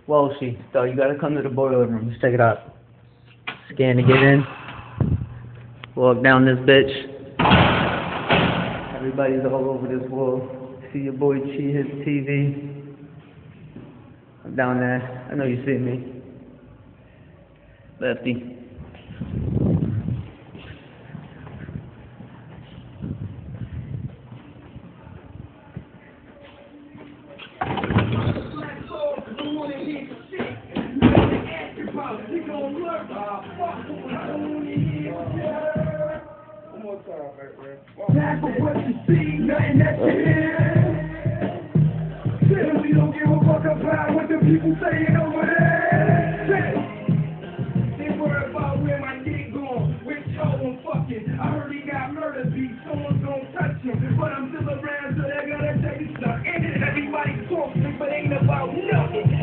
Walshy. So you gotta come to the boiler room. Let's check it out. Scan to get in. Walk down this bitch. Everybody's all over this wall. See your boy Chi his TV. I'm down there. I know you see me. Lefty. Back for what you see, nothing that you hear. Still, we don't give a fuck about what the people saying over there. They worry about where my dick going, which hoe I'm fucking. I heard he got murder beat, someone's gonna touch him. But I'm still around, so they're gonna take it stuck. And everybody talking, but ain't about nothing.